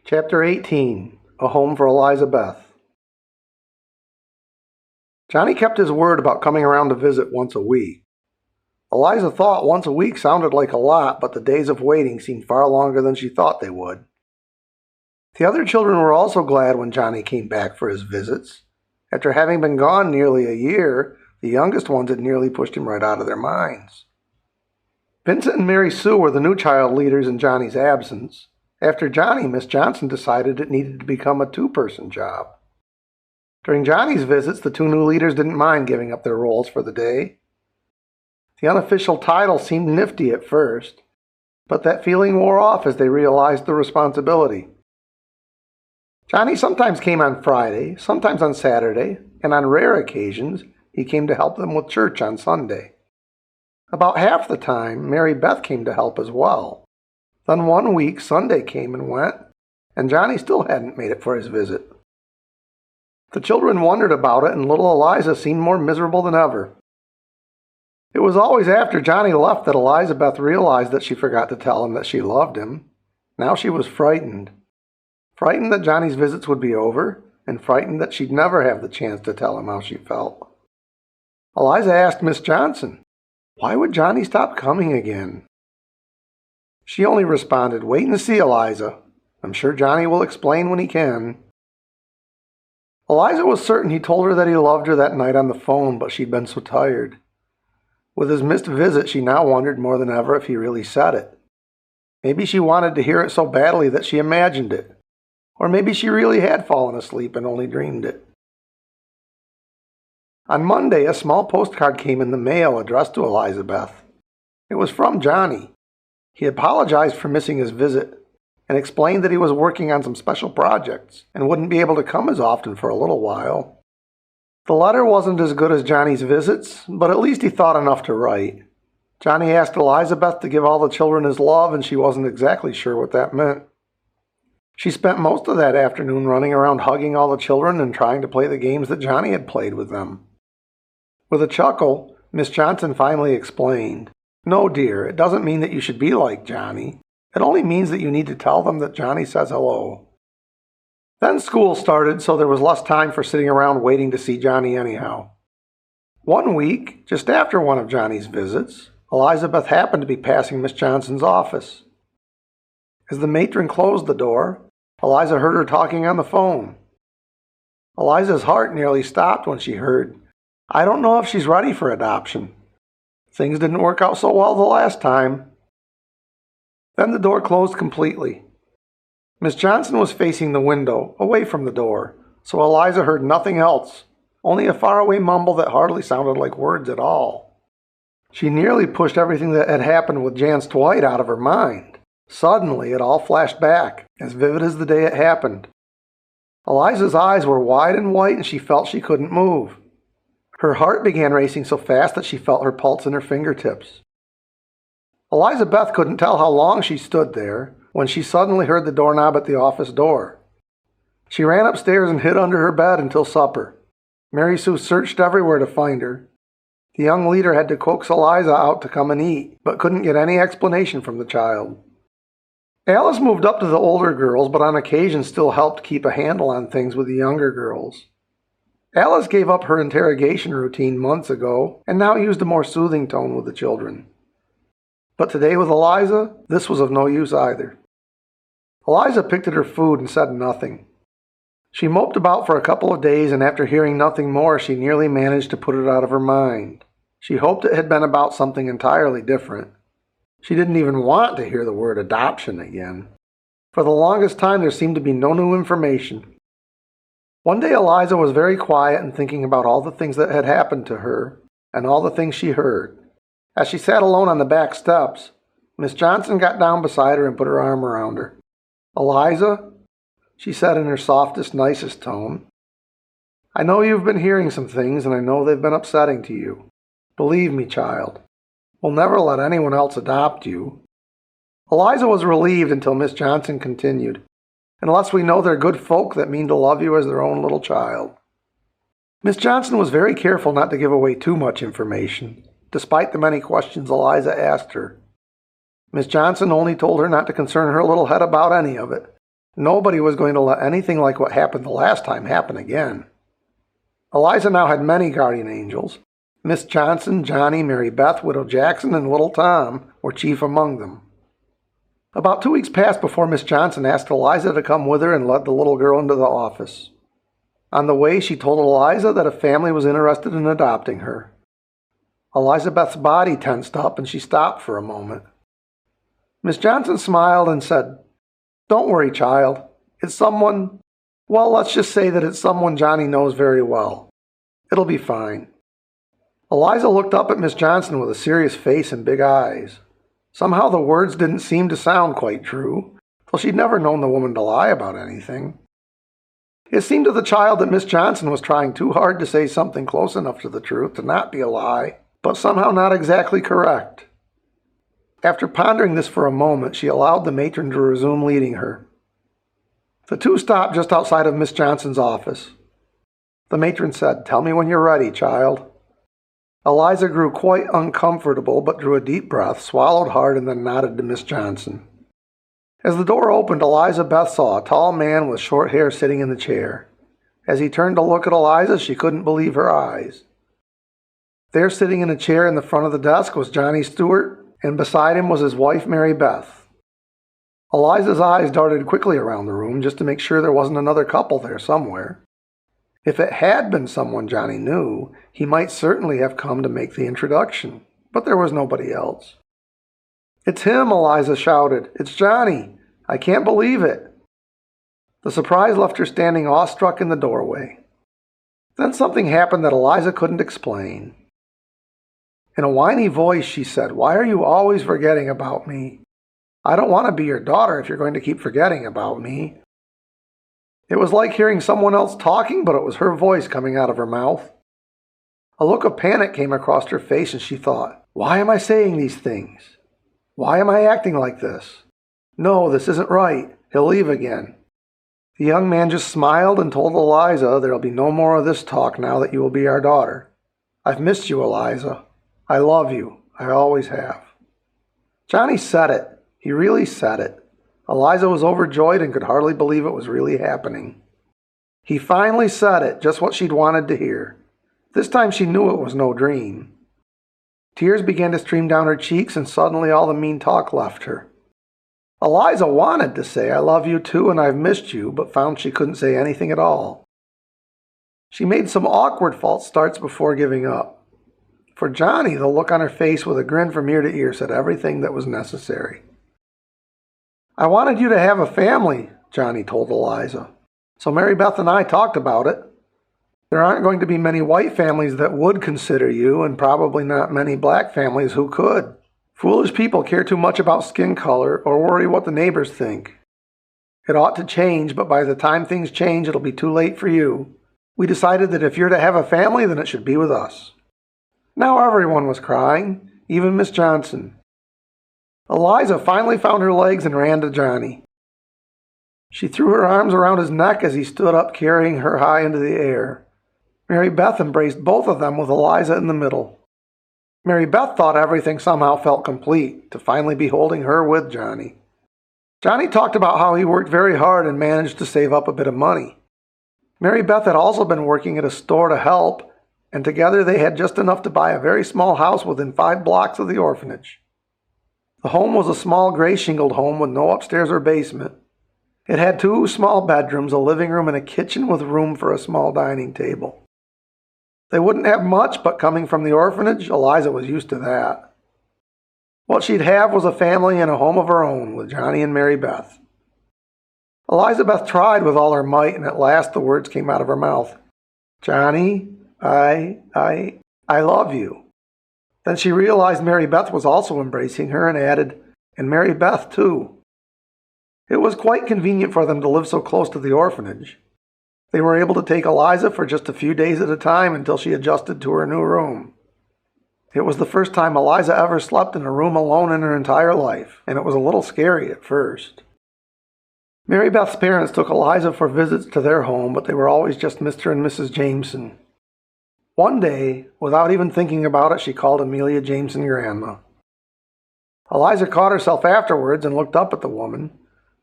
Chapter 18, A Home for Eliza Beth. Johnny kept his word about coming around to visit once a week. Eliza thought once a week sounded like a lot, but the days of waiting seemed far longer than she thought they would. The other children were also glad when Johnny came back for his visits. After having been gone nearly a year, the youngest ones had nearly pushed him right out of their minds. Vincent and Mary Sue were the new child leaders in Johnny's absence. After Johnny, Miss Johnson decided it needed to become a two-person job. During Johnny's visits, the two new leaders didn't mind giving up their roles for the day. The unofficial title seemed nifty at first, but that feeling wore off as they realized the responsibility. Johnny sometimes came on Friday, sometimes on Saturday, and on rare occasions, he came to help them with church on Sunday. About half the time, Mary Beth came to help as well. Then one week, Sunday came and went, and Johnny still hadn't made it for his visit. The children wondered about it, and little Eliza seemed more miserable than ever. It was always after Johnny left that Eliza Beth realized that she forgot to tell him that she loved him. Now she was frightened. Frightened that Johnny's visits would be over, and frightened that she'd never have the chance to tell him how she felt. Eliza asked Miss Johnson, "Why would Johnny stop coming again?" She only responded, "Wait and see, Eliza. I'm sure Johnny will explain when he can." Eliza was certain he told her that he loved her that night on the phone, but she'd been so tired. With his missed visit, she now wondered more than ever if he really said it. Maybe she wanted to hear it so badly that she imagined it. Or maybe she really had fallen asleep and only dreamed it. On Monday, a small postcard came in the mail addressed to Eliza Beth. It was from Johnny. He apologized for missing his visit and explained that he was working on some special projects and wouldn't be able to come as often for a little while. The letter wasn't as good as Johnny's visits, but at least he thought enough to write. Johnny asked Eliza Beth to give all the children his love, and she wasn't exactly sure what that meant. She spent most of that afternoon running around hugging all the children and trying to play the games that Johnny had played with them. With a chuckle, Miss Johnson finally explained, "No, dear, it doesn't mean that you should be like Johnny. It only means that you need to tell them that Johnny says hello." Then school started, so there was less time for sitting around waiting to see Johnny anyhow. One week, just after one of Johnny's visits, Eliza Beth happened to be passing Miss Johnson's office. As the matron closed the door, Eliza heard her talking on the phone. Eliza's heart nearly stopped when she heard, "I don't know if she's ready for adoption. Things didn't work out so well the last time." Then the door closed completely. Miss Johnson was facing the window, away from the door, so Eliza heard nothing else, only a faraway mumble that hardly sounded like words at all. She nearly pushed everything that had happened with Jan Dwight out of her mind. Suddenly, it all flashed back, as vivid as the day it happened. Eliza's eyes were wide and white, and she felt she couldn't move. Her heart began racing so fast that she felt her pulse in her fingertips. Eliza Beth couldn't tell how long she stood there when she suddenly heard the doorknob at the office door. She ran upstairs and hid under her bed until supper. Mary Sue searched everywhere to find her. The young leader had to coax Eliza out to come and eat, but couldn't get any explanation from the child. Alice moved up to the older girls, but on occasion still helped keep a handle on things with the younger girls. Alice gave up her interrogation routine months ago and now used a more soothing tone with the children. But today with Eliza, this was of no use either. Eliza picked at her food and said nothing. She moped about for a couple of days, and after hearing nothing more, she nearly managed to put it out of her mind. She hoped it had been about something entirely different. She didn't even want to hear the word adoption again. For the longest time, there seemed to be no new information. One day, Eliza was very quiet and thinking about all the things that had happened to her and all the things she heard. As she sat alone on the back steps, Miss Johnson got down beside her and put her arm around her. "Eliza," she said in her softest, nicest tone, "I know you've been hearing some things, and I know they've been upsetting to you. Believe me, child, we'll never let anyone else adopt you." Eliza was relieved until Miss Johnson continued, "Unless we know they're good folk that mean to love you as their own little child." Miss Johnson was very careful not to give away too much information, despite the many questions Eliza asked her. Miss Johnson only told her not to concern her little head about any of it, Nobody was going to let anything like what happened the last time happen again. Eliza now had many guardian angels. Miss Johnson, Johnny, Mary Beth, Widow Jackson, and little Tom were chief among them. About 2 weeks passed before Miss Johnson asked Eliza to come with her and led the little girl into the office. On the way, she told Eliza that a family was interested in adopting her. Eliza Beth's body tensed up and she stopped for a moment. Miss Johnson smiled and said, "Don't worry, child. It's someone, well, let's just say that it's someone Johnny knows very well. It'll be fine." Eliza looked up at Miss Johnson with a serious face and big eyes. Somehow the words didn't seem to sound quite true, though she'd never known the woman to lie about anything. It seemed to the child that Miss Johnson was trying too hard to say something close enough to the truth to not be a lie, but somehow not exactly correct. After pondering this for a moment, she allowed the matron to resume leading her. The two stopped just outside of Miss Johnson's office. The matron said, "Tell me when you're ready, child." Eliza grew quite uncomfortable, but drew a deep breath, swallowed hard, and then nodded to Miss Johnson. As the door opened, Eliza Beth saw a tall man with short hair sitting in the chair. As he turned to look at Eliza, she couldn't believe her eyes. There, sitting in a chair in the front of the desk, was Johnny Stewart, and beside him was his wife, Mary Beth. Eliza's eyes darted quickly around the room just to make sure there wasn't another couple there somewhere. If it had been someone Johnny knew, he might certainly have come to make the introduction, but there was nobody else. "It's him," Eliza shouted. "It's Johnny. I can't believe it." The surprise left her standing awestruck in the doorway. Then something happened that Eliza couldn't explain. In a whiny voice, she said, "Why are you always forgetting about me? I don't want to be your daughter if you're going to keep forgetting about me." It was like hearing someone else talking, but it was her voice coming out of her mouth. A look of panic came across her face, and she thought, "Why am I saying these things? Why am I acting like this? No, this isn't right. He'll leave again." The young man just smiled and told Eliza there'll be no more of this talk now that you will be our daughter. "I've missed you, Eliza. I love you. I always have." Johnny said it. He really said it. Eliza was overjoyed and could hardly believe it was really happening. He finally said it, just what she'd wanted to hear. This time she knew it was no dream. Tears began to stream down her cheeks, and suddenly all the mean talk left her. Eliza wanted to say, "I love you too and I've missed you," but found she couldn't say anything at all. She made some awkward false starts before giving up. For Johnny, the look on her face with a grin from ear to ear said everything that was necessary. "I wanted you to have a family," Johnny told Eliza. "So Mary Beth and I talked about it. There aren't going to be many white families that would consider you, and probably not many black families who could. Foolish people care too much about skin color or worry what the neighbors think. It ought to change, but by the time things change, it'll be too late for you. We decided that if you're to have a family, then it should be with us." Now everyone was crying, even Miss Johnson. Eliza finally found her legs and ran to Johnny. She threw her arms around his neck as he stood up, carrying her high into the air. Mary Beth embraced both of them with Eliza in the middle. Mary Beth thought everything somehow felt complete, to finally be holding her with Johnny. Johnny talked about how he worked very hard and managed to save up a bit of money. Mary Beth had also been working at a store to help, and together they had just enough to buy a very small house within 5 blocks of the orphanage. The home was a small gray shingled home with no upstairs or basement. It had 2 small bedrooms, a living room, and a kitchen with room for a small dining table. They wouldn't have much, but coming from the orphanage, Eliza was used to that. What she'd have was a family and a home of her own with Johnny and Mary Beth. Eliza Beth tried with all her might, and at last the words came out of her mouth. "Johnny, I love you." Then she realized Mary Beth was also embracing her and added, "And Mary Beth, too." It was quite convenient for them to live so close to the orphanage. They were able to take Eliza for just a few days at a time until she adjusted to her new room. It was the first time Eliza ever slept in a room alone in her entire life, and it was a little scary at first. Mary Beth's parents took Eliza for visits to their home, but they were always just Mr. and Mrs. Jameson. One day, without even thinking about it, she called Amelia Jameson Grandma. Eliza caught herself afterwards and looked up at the woman,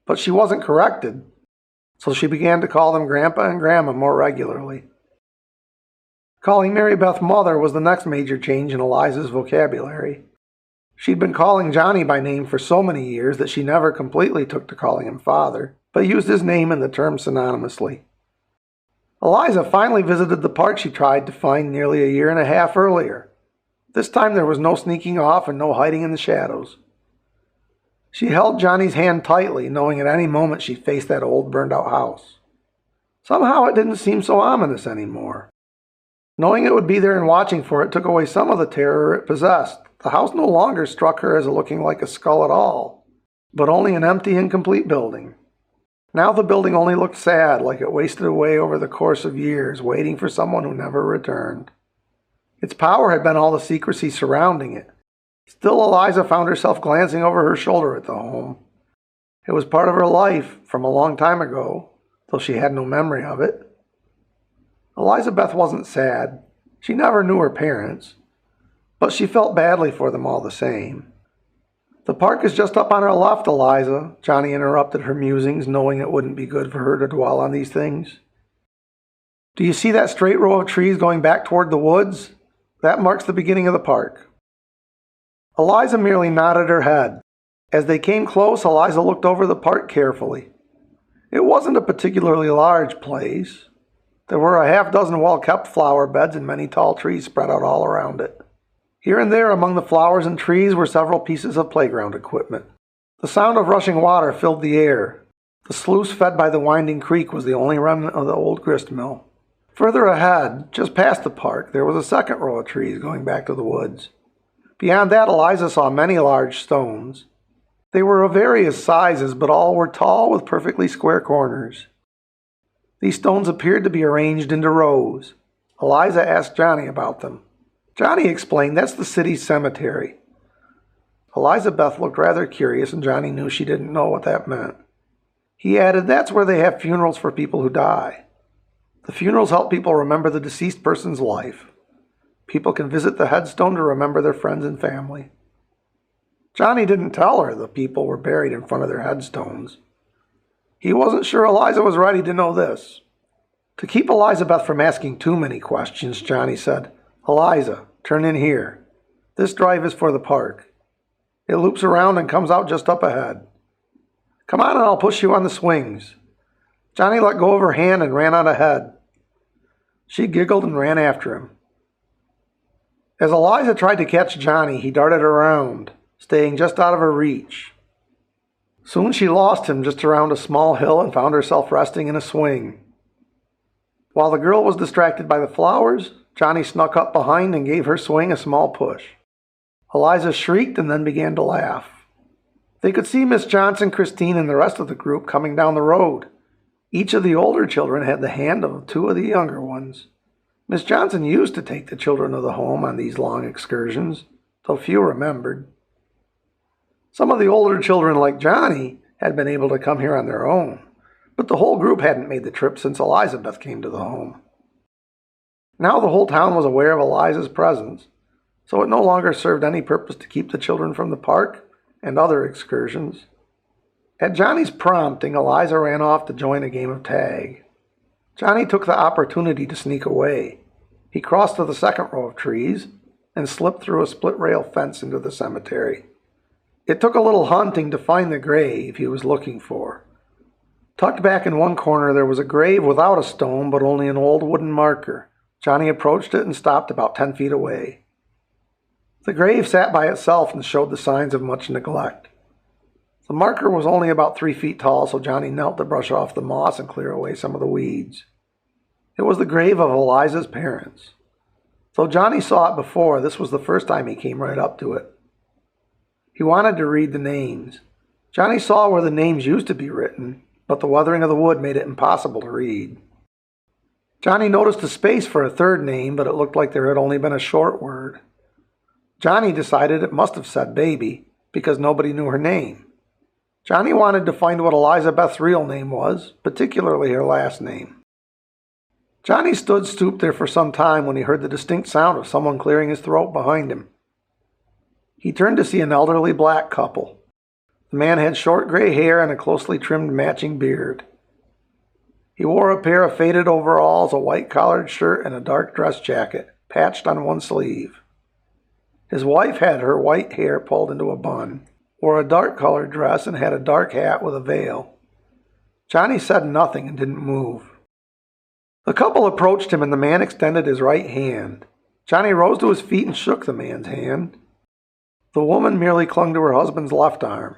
but she wasn't corrected. so she began to call them Grandpa and Grandma more regularly. Calling Mary Beth mother was the next major change in Eliza's vocabulary. She'd been calling Johnny by name for so many years that she never completely took to calling him father, but used his name and the term synonymously. Eliza finally visited the park she tried to find nearly a year and a half earlier. This time there was no sneaking off and no hiding in the shadows. She held Johnny's hand tightly, knowing at any moment she'd face that old burned-out house. Somehow it didn't seem so ominous anymore. Knowing it would be there and watching for it took away some of the terror it possessed. The house no longer struck her as looking like a skull at all, but only an empty, incomplete building. Now the building only looked sad, like it wasted away over the course of years, waiting for someone who never returned. Its power had been all the secrecy surrounding it. Still, Eliza found herself glancing over her shoulder at the home. It was part of her life from a long time ago, though she had no memory of it. Eliza Beth wasn't sad. She never knew her parents, but she felt badly for them all the same. "The park is just up on our left, Eliza," Johnny interrupted her musings, knowing it wouldn't be good for her to dwell on these things. "Do you see that straight row of trees going back toward the woods? That marks the beginning of the park." Eliza merely nodded her head. As they came close, Eliza looked over the park carefully. It wasn't a particularly large place. There were a half-dozen well-kept flower beds and many tall trees spread out all around it. Here and there among the flowers and trees were several pieces of playground equipment. The sound of rushing water filled the air. The sluice fed by the winding creek was the only remnant of the old grist mill. Further ahead, just past the park, there was a second row of trees going back to the woods. Beyond that, Eliza saw many large stones. They were of various sizes, but all were tall with perfectly square corners. These stones appeared to be arranged into rows. Eliza asked Johnny about them. Johnny explained that's the city's cemetery. Eliza Beth looked rather curious, and Johnny knew she didn't know what that meant. He added, "That's where they have funerals for people who die. The funerals help people remember the deceased person's life. People can visit the headstone to remember their friends and family." Johnny didn't tell her the people were buried in front of their headstones. He wasn't sure Eliza was ready to know this. To keep Eliza Beth from asking too many questions, Johnny said, "Eliza, turn in here. This drive is for the park. It loops around and comes out just up ahead. Come on and I'll push you on the swings." Johnny let go of her hand and ran on ahead. She giggled and ran after him. As Eliza tried to catch Johnny, he darted around, staying just out of her reach. Soon she lost him just around a small hill and found herself resting in a swing. While the girl was distracted by the flowers, Johnny snuck up behind and gave her swing a small push. Eliza shrieked and then began to laugh. They could see Miss Johnson, Christine, and the rest of the group coming down the road. Each of the older children had the hand of two of the younger ones. Miss Johnson used to take the children of the home on these long excursions, though few remembered. Some of the older children, like Johnny, had been able to come here on their own, but the whole group hadn't made the trip since Eliza Beth came to the home. Now the whole town was aware of Eliza's presence, so it no longer served any purpose to keep the children from the park and other excursions. At Johnny's prompting, Eliza ran off to join a game of tag. Johnny took the opportunity to sneak away. He crossed to the second row of trees and slipped through a split-rail fence into the cemetery. It took a little hunting to find the grave he was looking for. Tucked back in one corner, there was a grave without a stone, but only an old wooden marker. Johnny approached it and stopped about 10 feet away. The grave sat by itself and showed the signs of much neglect. The marker was only about 3 feet tall, so Johnny knelt to brush off the moss and clear away some of the weeds. It was the grave of Eliza's parents. Though Johnny saw it before, this was the first time he came right up to it. He wanted to read the names. Johnny saw where the names used to be written, but the weathering of the wood made it impossible to read. Johnny noticed a space for a third name, but it looked like there had only been a short word. Johnny decided it must have said baby, because nobody knew her name. Johnny wanted to find what Eliza Beth's real name was, particularly her last name. Johnny stood stooped there for some time when he heard the distinct sound of someone clearing his throat behind him. He turned to see an elderly black couple. The man had short gray hair and a closely trimmed matching beard. He wore a pair of faded overalls, a white-collared shirt, and a dark dress jacket, patched on one sleeve. His wife had her white hair pulled into a bun, wore a dark-colored dress, and had a dark hat with a veil. Johnny said nothing and didn't move. The couple approached him, and the man extended his right hand. Johnny rose to his feet and shook the man's hand. The woman merely clung to her husband's left arm.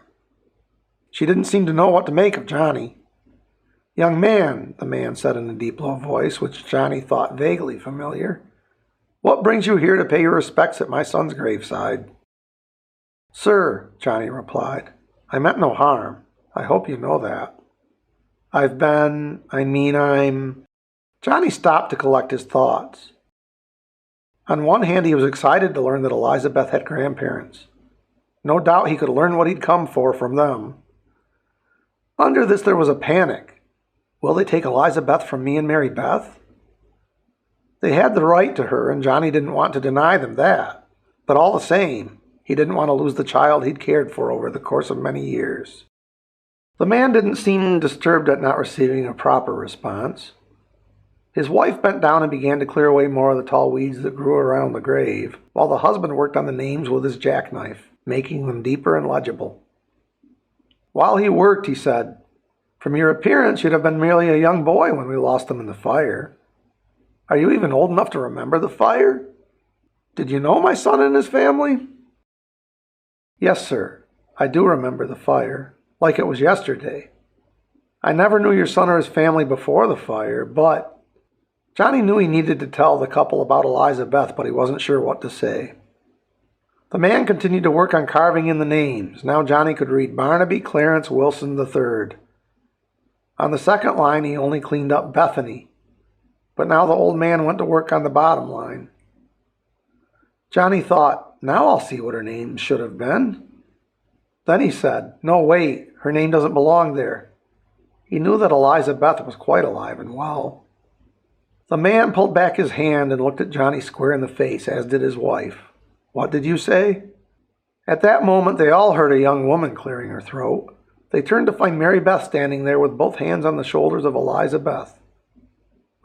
She didn't seem to know what to make of Johnny. "Young man," the man said in a deep, low voice, which Johnny thought vaguely familiar, "what brings you here to pay your respects at my son's graveside?" "Sir," Johnny replied, "I meant no harm. I hope you know that. I'm... Johnny stopped to collect his thoughts. On one hand, he was excited to learn that Eliza Beth had grandparents. No doubt he could learn what he'd come for from them. Under this, there was a panic. Will they take Eliza Beth from me and Mary Beth? They had the right to her, and Johnny didn't want to deny them that. But all the same, he didn't want to lose the child he'd cared for over the course of many years. The man didn't seem disturbed at not receiving a proper response. His wife bent down and began to clear away more of the tall weeds that grew around the grave, while the husband worked on the names with his jackknife, making them deeper and legible. While he worked, he said, "From your appearance, you'd have been merely a young boy when we lost them in the fire. Are you even old enough to remember the fire? Did you know my son and his family?" "Yes, sir. I do remember the fire, like it was yesterday. I never knew your son or his family before the fire, but..." Johnny knew he needed to tell the couple about Eliza Beth, but he wasn't sure what to say. The man continued to work on carving in the names. Now Johnny could read Barnaby Clarence Wilson III. On the second line, he only cleaned up Bethany, but now the old man went to work on the bottom line. Johnny thought, now I'll see what her name should have been. Then he said, no, wait, her name doesn't belong there. He knew that Eliza Beth was quite alive and well. The man pulled back his hand and looked at Johnny square in the face, as did his wife. What did you say? At that moment, they all heard a young woman clearing her throat. They turned to find Mary Beth standing there with both hands on the shoulders of Eliza Beth.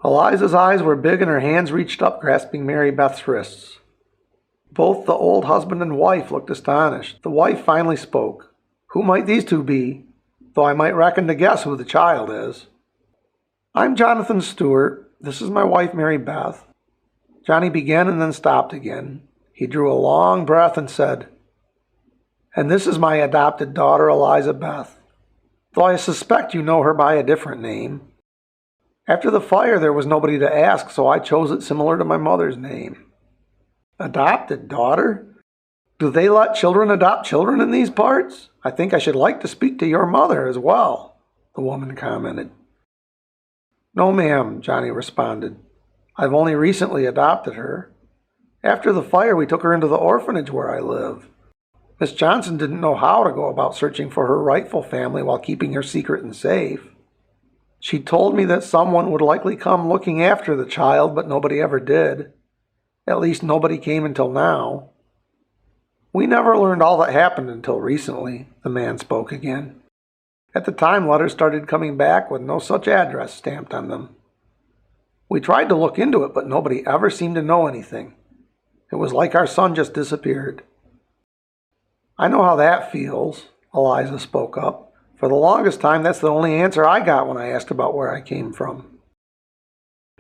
Eliza's eyes were big and her hands reached up, grasping Mary Beth's wrists. Both the old husband and wife looked astonished. The wife finally spoke. Who might these two be? Though I might reckon to guess who the child is. I'm Jonathan Stewart. This is my wife, Mary Beth. Johnny began and then stopped again. He drew a long breath and said, and this is my adopted daughter, Eliza Beth, though I suspect you know her by a different name. After the fire, there was nobody to ask, so I chose it similar to my mother's name. Adopted daughter? Do they let children adopt children in these parts? I think I should like to speak to your mother as well, the woman commented. No, ma'am, Johnny responded. I've only recently adopted her. After the fire, we took her into the orphanage where I live. Miss Johnson didn't know how to go about searching for her rightful family while keeping her secret and safe. She told me that someone would likely come looking after the child, but nobody ever did. At least nobody came until now. We never learned all that happened until recently, the man spoke again. At the time, letters started coming back with no such address stamped on them. We tried to look into it, but nobody ever seemed to know anything. It was like our son just disappeared. I know how that feels, Eliza spoke up. For the longest time, that's the only answer I got when I asked about where I came from.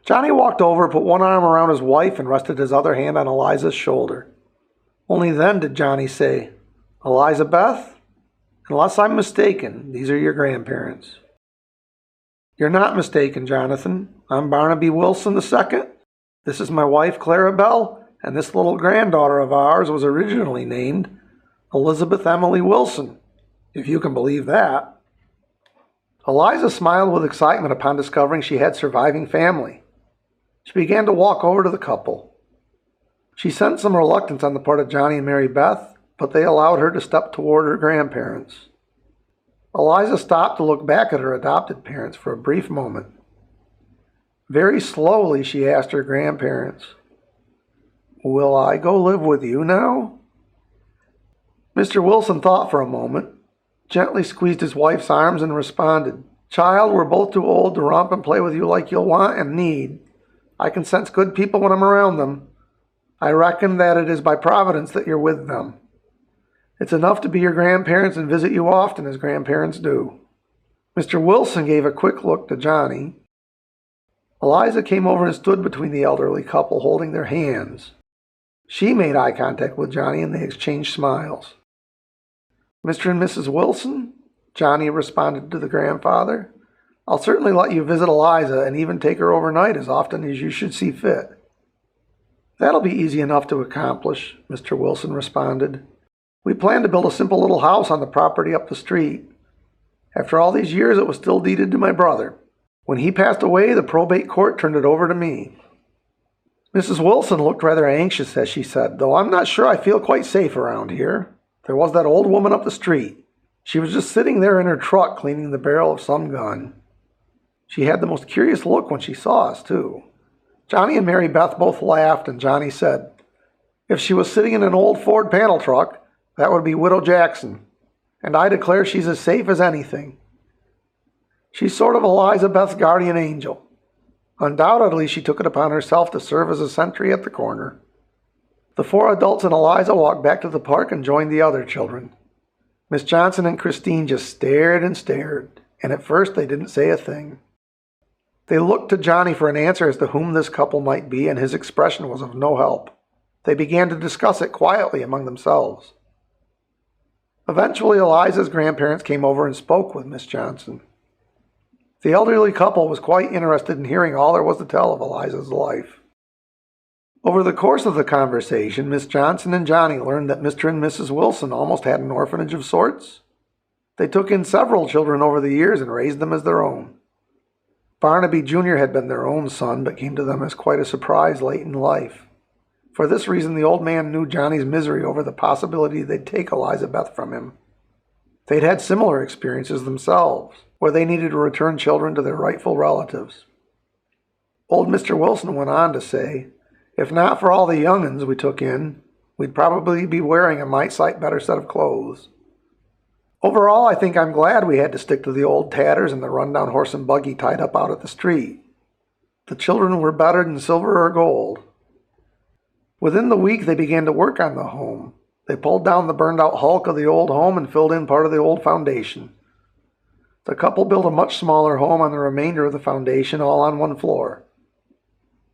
Johnny walked over, put one arm around his wife, and rested his other hand on Eliza's shoulder. Only then did Johnny say, Eliza Beth? Unless I'm mistaken, these are your grandparents. You're not mistaken, Jonathan. I'm Barnaby Wilson II. This is my wife, Clarabelle, and this little granddaughter of ours was originally named Elizabeth Emily Wilson, if you can believe that. Eliza smiled with excitement upon discovering she had surviving family. She began to walk over to the couple. She sensed some reluctance on the part of Johnny and Mary Beth, but they allowed her to step toward her grandparents. Eliza stopped to look back at her adopted parents for a brief moment. Very slowly, she asked her grandparents, Will I go live with you now? Mr. Wilson thought for a moment, gently squeezed his wife's arms, and responded, Child, we're both too old to romp and play with you like you'll want and need. I can sense good people when I'm around them. I reckon that it is by providence that you're with them. It's enough to be your grandparents and visit you often as grandparents do." Mr. Wilson gave a quick look to Johnny. Eliza came over and stood between the elderly couple, holding their hands. She made eye contact with Johnny and they exchanged smiles. "Mr. and Mrs. Wilson," Johnny responded to the grandfather, "I'll certainly let you visit Eliza and even take her overnight as often as you should see fit." "That'll be easy enough to accomplish," Mr. Wilson responded. "We plan to build a simple little house on the property up the street. After all these years, it was still deeded to my brother. When he passed away, the probate court turned it over to me." Mrs. Wilson looked rather anxious as she said, "Though I'm not sure I feel quite safe around here. There was that old woman up the street. She was just sitting there in her truck cleaning the barrel of some gun. She had the most curious look when she saw us, too." Johnny and Mary Beth both laughed, and Johnny said, "If she was sitting in an old Ford panel truck, that would be Widow Jackson. And I declare she's as safe as anything. She's sort of Eliza Beth's guardian angel. Undoubtedly, she took it upon herself to serve as a sentry at the corner." The four adults and Eliza walked back to the park and joined the other children. Miss Johnson and Christine just stared and stared, and at first they didn't say a thing. They looked to Johnny for an answer as to whom this couple might be, and his expression was of no help. They began to discuss it quietly among themselves. Eventually, Eliza's grandparents came over and spoke with Miss Johnson. The elderly couple was quite interested in hearing all there was to tell of Eliza's life. Over the course of the conversation, Miss Johnson and Johnny learned that Mr. and Mrs. Wilson almost had an orphanage of sorts. They took in several children over the years and raised them as their own. Barnaby Jr. had been their own son, but came to them as quite a surprise late in life. For this reason, the old man knew Johnny's misery over the possibility they'd take Eliza Beth from him. They'd had similar experiences themselves, where they needed to return children to their rightful relatives. Old Mr. Wilson went on to say, "If not for all the young'uns we took in, we'd probably be wearing a mite sight better set of clothes. Overall, I think I'm glad we had to stick to the old tatters and the rundown horse and buggy tied up out at the street. The children were better than silver or gold." Within the week, they began to work on the home. They pulled down the burned-out hulk of the old home and filled in part of the old foundation. The couple built a much smaller home on the remainder of the foundation, all on one floor.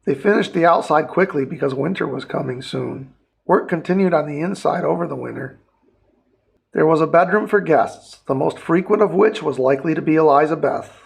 They finished the outside quickly because winter was coming soon. Work continued on the inside over the winter. There was a bedroom for guests, the most frequent of which was likely to be Eliza Beth.